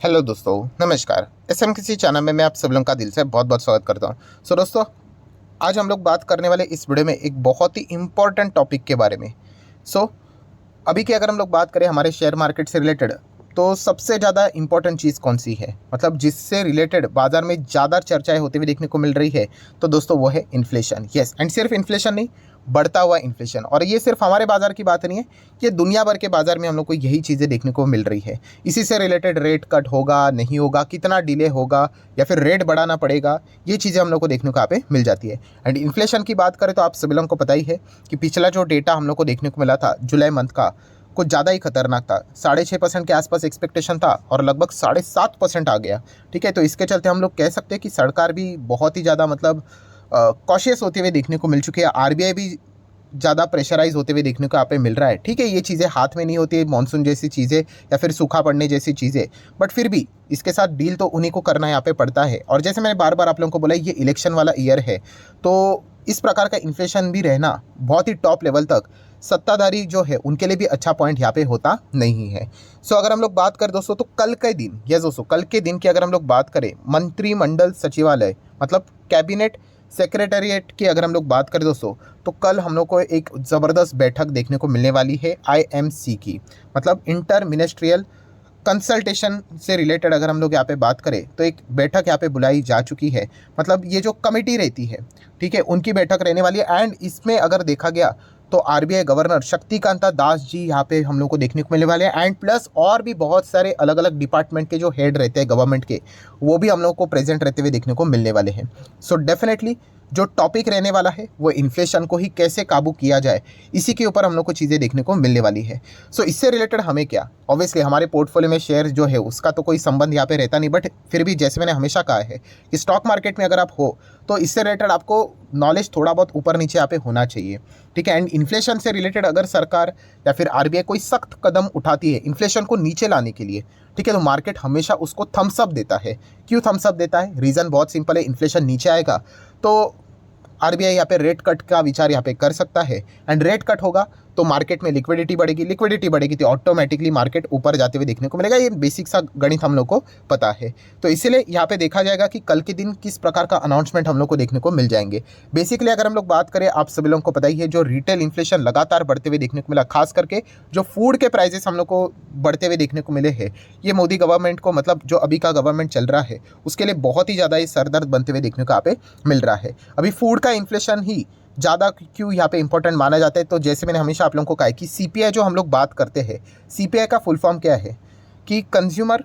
Hello दोस्तों, नमस्कार। SMKC channel में मैं आप सब लोगों का दिल से बहुत बहुत स्वागत करता हूं। दोस्तों, आज हम लोग बात करने वाले इस वीडियो में एक बहुत ही इम्पोर्टेंट टॉपिक के बारे में। सो अभी की अगर हम लोग बात करें हमारे शेयर मार्केट से रिलेटेड, तो सबसे ज़्यादा इंपॉर्टेंट चीज़ कौन सी है, मतलब जिससे रिलेटेड बाजार में ज़्यादा चर्चाएं होती हुई देखने को मिल रही है, तो दोस्तों वो है इन्फ्लेशन। यस, एंड सिर्फ इन्फ्लेशन नहीं, बढ़ता हुआ इन्फ्लेशन। और ये सिर्फ हमारे बाजार की बात नहीं है, ये दुनिया भर के बाजार में हम लोग को यही चीज़ें देखने को मिल रही है। इसी से रिलेटेड रेट कट होगा नहीं होगा, कितना डिले होगा, या फिर रेट बढ़ाना पड़ेगा, ये चीज़ें हम लोग को देखने को यहाँ पे मिल जाती है। एंड इन्फ्लेशन की बात करें तो आप सभी लोगों को पता ही है कि पिछला जो डेटा हम लोग को देखने को मिला था जुलाई मंथ का, कुछ ज़्यादा ही खतरनाक था। 6.5% के आसपास एक्सपेक्टेशन था और लगभग 7.5% आ गया। ठीक है, तो इसके चलते हम लोग कह सकते हैं कि सरकार भी बहुत ही ज़्यादा मतलब कॉशियस होते हुए देखने को मिल चुकी है। आरबीआई भी ज़्यादा प्रेशराइज होते हुए देखने को यहाँ पे मिल रहा है। ठीक है, ये चीज़ें हाथ में नहीं होती है, मानसून जैसी चीज़ें या फिर सूखा पड़ने जैसी चीज़ें, बट फिर भी इसके साथ डील तो उन्हीं को करना यहाँ पे पड़ता है। और जैसे मैंने बार बार आप लोगों को बोला, ये इलेक्शन वाला ईयर है, तो इस प्रकार का इन्फ्लेशन भी रहना बहुत ही टॉप लेवल तक सत्ताधारी जो है उनके लिए भी अच्छा पॉइंट यहाँ पे होता नहीं है। अगर हम लोग बात करें दोस्तों, तो कल के दिन, यस दोस्तों, कल के दिन की अगर हम लोग बात करें, मंत्रिमंडल सचिवालय मतलब कैबिनेट सेक्रेटरीट की अगर हम लोग बात करें दोस्तों, तो कल हम लोग को एक ज़बरदस्त बैठक देखने को मिलने वाली है आईएमसी की, मतलब इंटर मिनिस्ट्रियल कंसल्टेशन से रिलेटेड अगर हम लोग यहाँ पे बात करें, तो एक बैठक यहाँ पे बुलाई जा चुकी है। मतलब ये जो कमेटी रहती है, ठीक है, उनकी बैठक रहने वाली है। एंड इसमें अगर देखा गया तो आरबीआई गवर्नर शक्तिकांता दास जी यहाँ पे हम लोग को देखने को मिलने वाले हैं। एंड प्लस और भी बहुत सारे अलग अलग डिपार्टमेंट के जो हेड रहते हैं गवर्नमेंट के, वो भी हम लोग को प्रेजेंट रहते हुए देखने को मिलने वाले हैं। डेफिनेटली जो टॉपिक रहने वाला है वो इन्फ्लेशन को ही कैसे काबू किया जाए, इसी के ऊपर हम लोग को चीज़ें देखने को मिलने वाली है। इससे रिलेटेड हमें क्या, ऑब्वियसली हमारे पोर्टफोलियो में शेयर जो है उसका तो कोई संबंध यहाँ पे रहता नहीं, बट फिर भी जैसे मैंने हमेशा कहा है कि स्टॉक मार्केट में अगर आप हो तो इससे रिलेटेड आपको नॉलेज थोड़ा बहुत ऊपर नीचे यहाँ पे होना चाहिए। ठीक है, एंड इन्फ्लेशन से रिलेटेड अगर सरकार या फिर आरबीआई कोई सख्त कदम उठाती है इन्फ्लेशन को नीचे लाने के लिए, ठीक है, तो मार्केट हमेशा उसको थम्स अप देता है। क्यों थम्स अप देता है? रीज़न बहुत सिंपल है, इन्फ्लेशन नीचे आएगा तो आरबीआई यहाँ पे रेट कट का विचार यहाँ पे कर सकता है। एंड रेट कट होगा तो मार्केट में लिक्विडिटी बढ़ेगी, लिक्विडिटी बढ़ेगी तो ऑटोमेटिकली मार्केट ऊपर जाते हुए देखने को मिलेगा। ये बेसिक सा गणित हम लोग को पता है। तो इसीलिए यहाँ पे देखा जाएगा कि कल के दिन किस प्रकार का अनाउंसमेंट हम लोग को देखने को मिल जाएंगे। बेसिकली अगर हम लोग बात करें, आप सभी लोगों को पता ही है, जो रिटेल इन्फ्लेशन लगातार बढ़ते हुए देखने को मिला, खास करके जो फूड के प्राइजेस हम लोग को बढ़ते हुए देखने को मिले हैं, ये मोदी गवर्नमेंट को, मतलब जो अभी का गवर्नमेंट चल रहा है, उसके लिए बहुत ही ज़्यादा ये सरदर्द बनते हुए देखने को यहाँ पे मिल रहा है। अभी फूड का इन्फ्लेशन ही ज़्यादा क्यों यहाँ पे इंपॉर्टेंट माना जाता है, तो जैसे मैंने हमेशा आप लोगों को कहा है कि सीपीआई जो हम लोग बात करते हैं, सीपीआई का फुल फॉर्म क्या है कि कंज्यूमर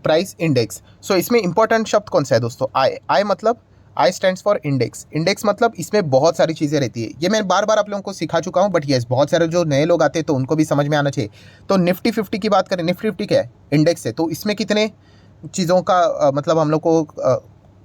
प्राइस इंडेक्स। इसमें इंपॉर्टेंट शब्द कौन सा है दोस्तों? आई मतलब आई स्टैंड्स फॉर इंडेक्स। इंडेक्स मतलब इसमें बहुत सारी चीज़ें रहती है, ये मैं बार बार आप लोगों को सिखा चुका हूँ, बट यस, बहुत सारे जो नए लोग आते हैं तो उनको भी समझ में आना चाहिए। तो निफ्टी 50 की बात करें, निफ्टी 50 क्या है? इंडेक्स है। तो इसमें कितने चीज़ों का मतलब हम लोग को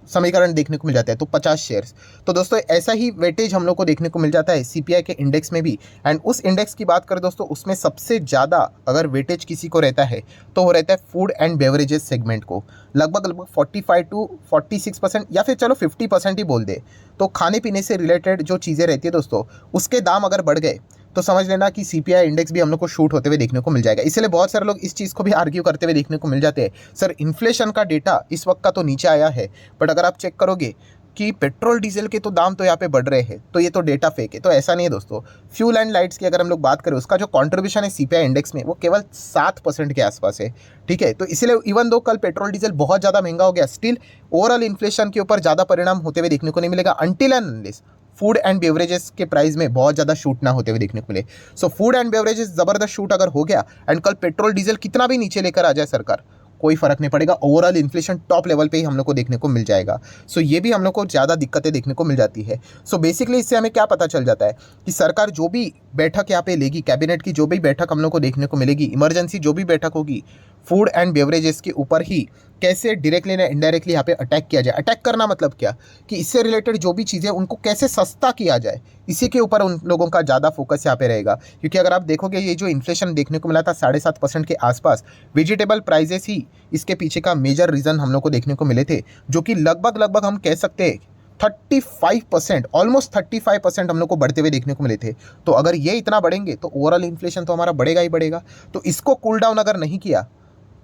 समीकरण देखने को मिल जाता है, तो 50 शेयर्स। तो दोस्तों ऐसा ही वेटेज हम लोग को देखने को मिल जाता है सीपीआई के इंडेक्स में भी। एंड उस इंडेक्स की बात करें दोस्तों, उसमें सबसे ज़्यादा अगर वेटेज किसी को रहता है तो वो रहता है फूड एंड बेवरेजेस सेगमेंट को, लगभग 45 to 46%, या फिर चलो 50% ही बोल दे। तो खाने पीने से रिलेटेड जो चीज़ें रहती है दोस्तों, उसके दाम अगर बढ़ गए तो समझ लेना कि सीपीआई इंडेक्स भी हम लोग को शूट होते हुए देखने को मिल जाएगा। इसलिए बहुत सारे लोग इस चीज़ को भी आर्ग्यू करते हुए देखने को मिल जाते हैं, सर इन्फ्लेशन का डेटा इस वक्त का तो नीचे आया है, बट अगर आप चेक करोगे कि पेट्रोल डीजल के तो दाम तो यहाँ पे बढ़ रहे हैं, तो ये तो डेटा फेक है। तो ऐसा नहीं है दोस्तों। फ्यूल एंड लाइट्स की अगर हम लोग बात करें, उसका जो कॉन्ट्रीब्यूशन है सीपीआई इंडेक्स में, वो केवल 7% के आसपास है। ठीक है, तो इसीलिए इवन दो कल पेट्रोल डीजल बहुत ज़्यादा महंगा हो गया, स्टिल ओवरऑल इन्फ्लेशन के ऊपर ज़्यादा परिणाम होते हुए देखने को नहीं मिलेगा, until and unless food and beverages के प्राइस में बहुत ज़्यादा शूट ना होते हुए देखने को मिले। फूड एंड बेवरेजेस ज़बरदस्त शूट अगर हो गया, एंड कल पेट्रोल डीजल कितना भी नीचे लेकर आ जाए सरकार, कोई फर्क नहीं पड़ेगा, ओवरऑल इन्फ्लेशन टॉप लेवल पे ही हम लोग को देखने को मिल जाएगा। ये भी हम लोग को ज़्यादा दिक्कतें देखने को मिल जाती है। बेसिकली इससे हमें क्या पता चल जाता है कि सरकार जो भी बैठक यहाँ पे लेगी, कैबिनेट की जो भी बैठक हम लोग को देखने को मिलेगी, इमरजेंसी जो भी बैठक होगी, फूड एंड बेवरेजेस के ऊपर ही कैसे डायरेक्टली या इनडायरेक्टली यहाँ पे अटैक किया जाए। अटैक करना मतलब क्या, कि इससे रिलेटेड जो भी चीज़ें उनको कैसे सस्ता किया जाए, इसी के ऊपर उन लोगों का ज़्यादा फोकस यहाँ पे रहेगा। क्योंकि अगर आप देखोगे, ये जो इन्फ्लेशन देखने को मिला था 7.5% के आसपास, वेजिटेबल प्राइजेस ही इसके पीछे का मेजर रीज़न हम लोग को देखने को मिले थे, जो कि लगभग हम कह सकते हैं 35%, ऑलमोस्ट 35% हम लोग को बढ़ते हुए देखने को मिले थे। तो अगर ये इतना बढ़ेंगे तो ओवरऑल इन्फ्लेशन तो हमारा बढ़ेगा ही बढ़ेगा। तो इसको कूल डाउन अगर नहीं किया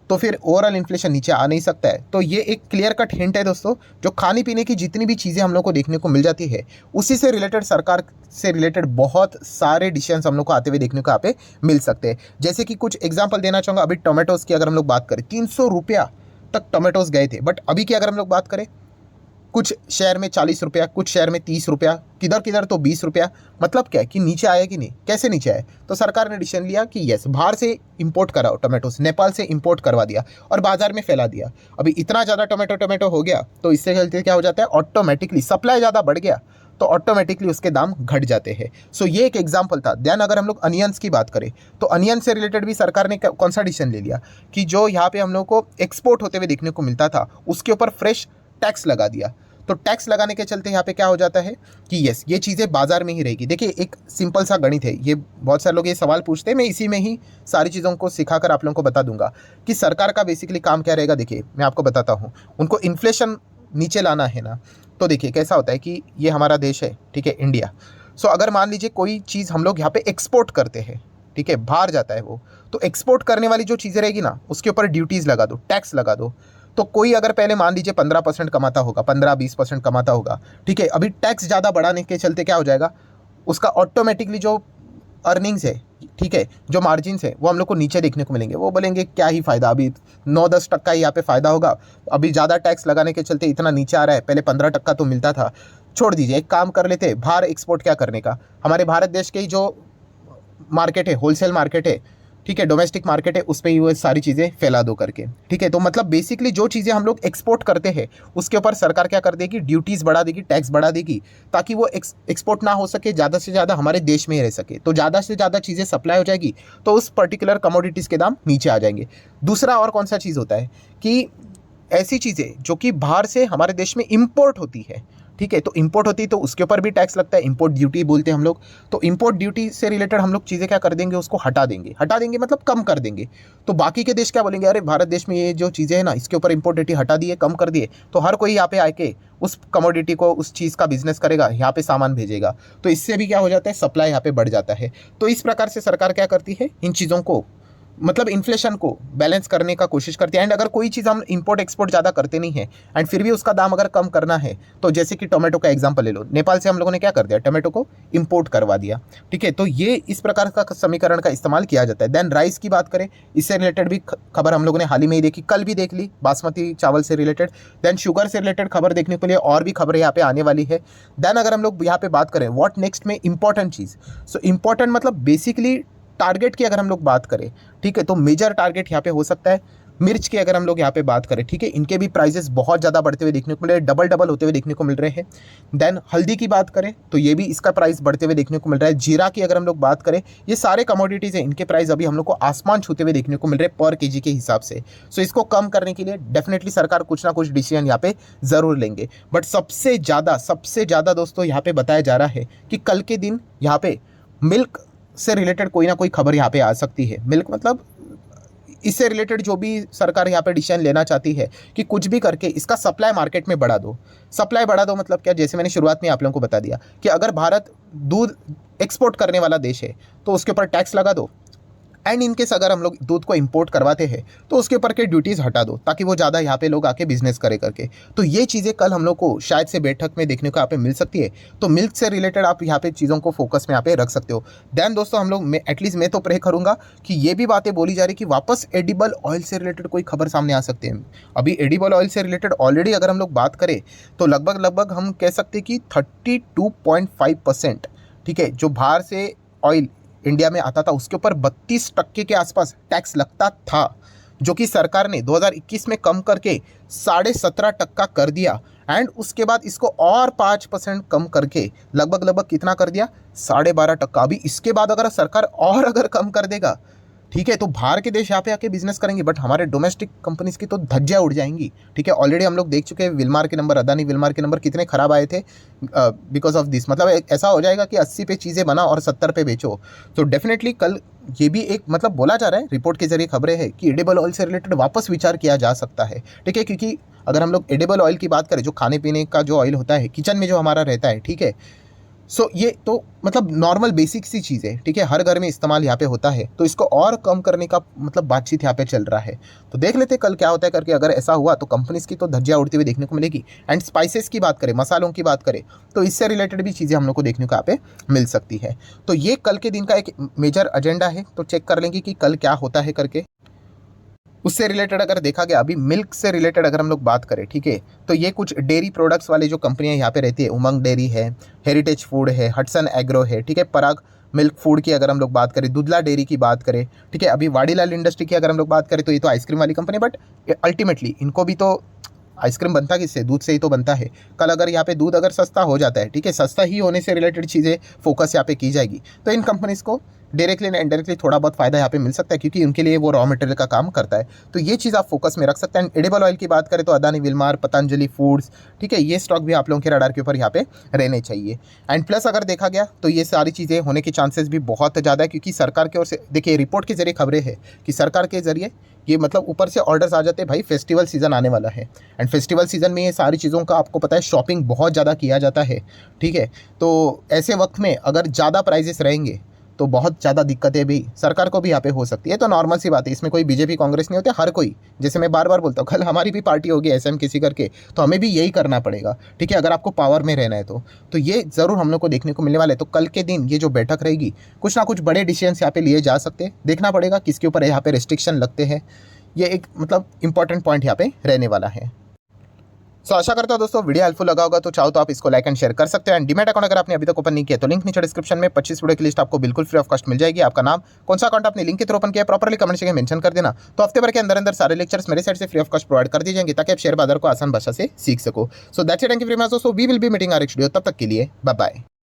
तो फिर ओवरऑल इन्फ्लेशन नीचे आ नहीं सकता है। तो ये एक क्लियर कट हिंट है दोस्तों, जो खाने पीने की जितनी भी चीज़ें हम लोग को देखने को मिल जाती है, उसी से रिलेटेड, सरकार से रिलेटेड बहुत सारे डिसीजंस हम लोग को आते हुए देखने को यहाँ पे मिल सकते हैं। जैसे कि कुछ एग्जाम्पल देना चाहूँगा, अभी टोमेटोज़ की अगर हम लोग बात करें, 300 रुपया तक टोमेटोज़ गए थे, बट अभी की अगर हम लोग बात करें, कुछ शहर में 40 रुपया, कुछ शहर में 30 रुपया, किधर किधर तो 20 रुपया। मतलब क्या है कि नीचे आया कि नहीं, कैसे नीचे आया? तो सरकार ने डिसीजन लिया कि यस, बाहर से इंपोर्ट कराओ टोमेटोस, नेपाल से इंपोर्ट करवा दिया और बाजार में फैला दिया। अभी इतना ज़्यादा टोमेटो हो गया, तो इससे चलते क्या हो जाता है, ऑटोमेटिकली सप्लाई ज़्यादा बढ़ गया तो ऑटोमेटिकली उसके दाम घट जाते हैं। सो ये एक एग्जाम्पल था। देन अगर हम लोग अनियंस की बात करें, तो अनियन से रिलेटेड भी सरकार ने कौन सा डिसीजन ले लिया कि जो यहाँ पे हम लोग को एक्सपोर्ट होते हुए देखने को मिलता था, उसके ऊपर फ्रेश टैक्स लगा दिया। तो टैक्स लगाने के चलते यहाँ पे क्या हो जाता है कि यस, ये चीज़ें बाजार में ही रहेगी। देखिए, एक सिंपल सा गणित है, ये बहुत सारे लोग ये सवाल पूछते हैं, मैं इसी में ही सारी चीज़ों को सिखाकर आप लोगों को बता दूंगा कि सरकार का बेसिकली काम क्या रहेगा। देखिए, मैं आपको बताता हूँ, उनको इन्फ्लेशन नीचे लाना है ना। तो देखिए कैसा होता है कि ये हमारा देश है, ठीक है, इंडिया। सो अगर मान लीजिए कोई चीज़ हम लोग यहाँ पे एक्सपोर्ट करते हैं, ठीक है, बाहर जाता है वो, तो एक्सपोर्ट करने वाली जो चीज़ें रहेगी ना, उसके ऊपर ड्यूटीज़ लगा दो, टैक्स लगा दो। तो कोई अगर पहले मान लीजिए 15% कमाता होगा, 15-20% कमाता होगा, ठीक है, अभी टैक्स ज़्यादा बढ़ाने के चलते क्या हो जाएगा, उसका ऑटोमेटिकली जो अर्निंग्स है, ठीक है, जो मार्जिन्स है, वो हम लोग को नीचे देखने को मिलेंगे। वो बोलेंगे क्या ही फ़ायदा, अभी 9-10% ही यहाँ पे फ़ायदा होगा, अभी ज़्यादा टैक्स लगाने के चलते इतना नीचे आ रहा है, पहले 15% तो मिलता था। छोड़ दीजिए, एक काम कर लेते, बाहर एक्सपोर्ट क्या करने का, हमारे भारत देश के ही जो मार्केट है, होलसेल मार्केट है, ठीक है, डोमेस्टिक मार्केट है, उस पर ही वो सारी चीज़ें फैला दो करके, ठीक है। तो मतलब बेसिकली जो चीज़ें हम लोग एक्सपोर्ट करते हैं, उसके ऊपर सरकार क्या कर देगी, ड्यूटीज़ बढ़ा देगी, टैक्स बढ़ा देगी, ताकि वो एक्सपोर्ट ना हो सके, ज़्यादा से ज़्यादा हमारे देश में ही रह सके। तो ज़्यादा से ज़्यादा चीज़ें सप्लाई हो जाएगी, तो उस पर्टिकुलर कमोडिटीज़ के दाम नीचे आ जाएंगे। दूसरा और कौन सा चीज़ होता है कि ऐसी चीज़ें जो कि बाहर से हमारे देश में इंपोर्ट होती है, ठीक है, तो इंपोर्ट होती है तो उसके ऊपर भी टैक्स लगता है, इंपोर्ट ड्यूटी बोलते हैं हम लोग। तो इंपोर्ट ड्यूटी से रिलेटेड हम लोग चीज़ें क्या कर देंगे, उसको हटा देंगे मतलब कम कर देंगे। तो बाकी के देश क्या बोलेंगे, अरे भारत देश में ये जो चीज़ें हैं ना, इसके ऊपर इंपोर्ट ड्यूटी हटा दिए, कम कर दिए, तो हर कोई यहाँ पे आके उस कमोडिटी को, उस चीज़ का बिजनेस करेगा, यहाँ पे सामान भेजेगा। तो इससे भी क्या हो जाता है, सप्लाई यहाँ पे बढ़ जाता है। तो इस प्रकार से सरकार क्या करती है, इन चीज़ों को मतलब इन्फ्लेशन को बैलेंस करने का कोशिश करती है। एंड अगर कोई चीज़ हम इंपोर्ट एक्सपोर्ट ज़्यादा करते नहीं है एंड फिर भी उसका दाम अगर कम करना है, तो जैसे कि टोमेटो का एग्जांपल ले लो, नेपाल से हम लोगों ने क्या कर दिया, टोमेटो को इंपोर्ट करवा दिया, ठीक है। तो ये इस प्रकार का समीकरण का इस्तेमाल किया जाता है। देन राइस की बात करें, इससे रिलेटेड भी खबर हम लोगों ने हाल ही में ही देखी, कल भी देख ली, बासमती चावल से रिलेटेड। देन शुगर से रिलेटेड खबर देखने के लिए और भी खबरें यहाँ पे आने वाली है। देन अगर हम लोग यहाँ पे बात करें व्हाट नेक्स्ट में इंपॉर्टेंट चीज़, सो इंपॉर्टेंट मतलब बेसिकली टारगेट की अगर हम लोग बात करें, ठीक है, तो मेजर टारगेट यहाँ पे हो सकता है मिर्च की अगर हम लोग यहाँ पे बात करें, ठीक है, इनके भी प्राइसेस बहुत ज़्यादा बढ़ते हुए देखने को मिल रहे हैं, डबल होते हुए देखने को मिल रहे हैं। देन हल्दी की बात करें तो ये भी इसका प्राइस बढ़ते हुए देखने को मिल रहा है। जीरा की अगर हम लोग बात करें, ये सारे कमोडिटीज़ हैं, इनके प्राइस अभी हम लोग को आसमान छूते हुए देखने को मिल रहे हैं पर केजी के हिसाब से। सो इसको कम करने के लिए डेफिनेटली सरकार कुछ ना कुछ डिसीजन यहाँ पे ज़रूर लेंगे। बट सबसे ज़्यादा दोस्तों यहाँ पे बताया जा रहा है कि कल के दिन यहाँ पे मिल्क से रिलेटेड कोई ना कोई खबर यहाँ पे आ सकती है। मिल्क मतलब इससे रिलेटेड जो भी सरकार यहाँ पे डिसीजन लेना चाहती है कि कुछ भी करके इसका सप्लाई मार्केट में बढ़ा दो। सप्लाई बढ़ा दो मतलब क्या, जैसे मैंने शुरुआत में आप लोगों को बता दिया कि अगर भारत दूध एक्सपोर्ट करने वाला देश है तो उसके ऊपर टैक्स लगा दो। एंड इनकेस अगर हम लोग दूध को इंपोर्ट करवाते हैं तो उसके ऊपर के ड्यूटीज़ हटा दो, ताकि वो ज़्यादा यहाँ पे लोग आके बिजनेस करे करके। तो ये चीज़ें कल हम लोग को शायद से बैठक में देखने को यहाँ पे मिल सकती है। तो मिल्क से रिलेटेड आप यहाँ पे चीज़ों को फोकस में यहाँ पे रख सकते हो। देन दोस्तों हम लोग एटलीस्ट मैं तो प्रे करूँगा कि ये भी बातें बोली जा रही कि वापस एडिबल ऑयल से रिलेटेड कोई खबर सामने आ सकते हैं। अभी एडिबल ऑयल से रिलेटेड ऑलरेडी अगर हम लोग बात करें तो लगभग हम कह सकते हैं कि 32.5%, ठीक है, जो बाहर से ऑयल इंडिया में आता था उसके ऊपर 32% के आसपास टैक्स लगता था, जो कि सरकार ने 2021 में कम करके 17.5% कर दिया। एंड उसके बाद इसको और 5% कम करके लगभग कितना कर दिया, 12.5%। अभी इसके बाद अगर सरकार और अगर कम कर देगा, ठीक है, तो बाहर के देश यहाँ पे आके बिजनेस करेंगे, बट हमारे डोमेस्टिक कंपनीज की तो धज्जियाँ उड़ जाएंगी, ठीक है। ऑलरेडी हम लोग देख चुके हैं विलमार के नंबर, अदानी विलमार के नंबर कितने खराब आए थे बिकॉज ऑफ दिस। मतलब ऐसा हो जाएगा कि 80 पे चीज़ें बना और 70 पे बेचो। तो डेफिनेटली कल ये भी एक मतलब बोला जा रहा है, रिपोर्ट के जरिए खबरें हैं कि एडिबल ऑयल से रिलेटेड वापस विचार किया जा सकता है, ठीक है। क्योंकि अगर हम लोग एडिबल ऑयल की बात करें, जो खाने पीने का जो ऑयल होता है, किचन में जो हमारा रहता है, ठीक है, सो ये तो मतलब नॉर्मल बेसिक सी चीज़ है, ठीक है, हर घर में इस्तेमाल यहाँ पे होता है, तो इसको और कम करने का मतलब बातचीत यहाँ पे चल रहा है। तो देख लेते कल क्या होता है करके, अगर ऐसा हुआ तो कंपनीज़ की तो धज्जियाँ उड़ती हुई देखने को मिलेगी। एंड स्पाइसेस की बात करें, मसालों की बात करें, तो इससे रिलेटेड भी चीज़ें हम लोग को देखने को यहाँ पे मिल सकती है। तो ये कल के दिन का एक मेजर एजेंडा है, तो चेक कर लेंगे कि कल क्या होता है करके। उससे रिलेटेड अगर देखा गया, अभी मिल्क से रिलेटेड अगर हम लोग बात करें, ठीक है, तो ये कुछ डेयरी प्रोडक्ट्स वाली जो कंपनियां यहाँ पे रहती है, उमंग डेयरी है, हेरिटेज फूड है, हटसन एग्रो है, ठीक है, पराग मिल्क फूड की अगर हम लोग बात करें, दुधला डेयरी की बात करें, ठीक है, अभी वाडीलाल इंडस्ट्री की अगर हम लोग बात करें, तो ये तो आइसक्रीम वाली कंपनी, बट अल्टीमेटली इनको भी तो आइसक्रीम बनता किससे, दूध से ही तो बनता है। कल अगर यहाँ पे दूध अगर सस्ता हो जाता है, ठीक है, सस्ता ही होने से रिलेटेड चीज़ें फोकस यहाँ पे की जाएगी, तो इन कंपनीज़ को डायरेक्टली एंड इनडायरेक्टली थोड़ा बहुत फायदा यहाँ पे मिल सकता है, क्योंकि उनके लिए वो रॉ मटेरियल का काम करता है। तो ये चीज़ आप फोकस में रख सकते हैं। एडिबल ऑयल की बात करें तो अदानी विलमार, पतंजलि फूड्स, ठीक है, ये स्टॉक भी आप लोगों के रडार के ऊपर यहाँ पे रहने चाहिए। एंड प्लस अगर देखा गया तो ये सारी चीज़ें होने के चांसेस भी बहुत ज़्यादा है, क्योंकि सरकार की ओर से देखिए रिपोर्ट के जरिए खबरें हैं कि सरकार के जरिए ये मतलब ऊपर से ऑर्डर्स आ जाते हैं, भाई फेस्टिवल सीज़न आने वाला है। एंड फेस्टिवल सीज़न में ये सारी चीज़ों का आपको पता है शॉपिंग बहुत ज़्यादा किया जाता है, ठीक है। तो ऐसे वक्त में अगर ज़्यादा प्राइजेस रहेंगे तो बहुत ज़्यादा दिक्कतें भी सरकार को भी यहाँ पे हो सकती है। तो नॉर्मल सी बात है, इसमें कोई बीजेपी कांग्रेस नहीं होते, हर कोई, जैसे मैं बार बार बोलता हूँ, कल हमारी भी पार्टी होगी एसएम किसी करके, तो हमें भी यही करना पड़ेगा, ठीक है, अगर आपको पावर में रहना है तो ये ज़रूर हम लोग को देखने को मिलने वाला है। तो कल के दिन ये जो बैठक रहेगी, कुछ ना कुछ बड़े डिसीजंस यहाँ पे लिए जा सकते हैं, देखना पड़ेगा किसके ऊपर यहाँ पे रेस्ट्रिक्शन लगते हैं। ये एक मतलब इंपॉर्टेंट पॉइंट यहाँ पे रहने वाला है। सो आशा करता हूं दोस्तों वीडियो हेल्पफुल लगा होगा, तो चाहो तो आप इसको लाइक एंड शेयर कर सकते हैं। एंड डीमैट अकाउंट अगर आपने अभी तक ओपन नहीं किया तो लिंक नीचे डिस्क्रिप्शन में 25 वीडियो की लिस्ट आपको बिल्कुल फ्री ऑफ कॉस्ट मिल जाएगी। आपका नाम, कौन सा अकाउंट आपने लिंक के थ्रू ओपन किया, प्रॉपर्ली कमेंट सेक्शन में मेंशन कर देना। तो हफ्ते भर के अंदर अंदर सारे लेक्चर्स मेरे साइड से फ्री ऑफ कॉस्ट प्रोवाइड कर दिए जाएंगे, ताकि आप शेयर बाजार को आसान भाषा से सीख सको। So that's it, thank you very much दोस्तों, we will be meeting our next video, तब तक के लिए बाय बाय।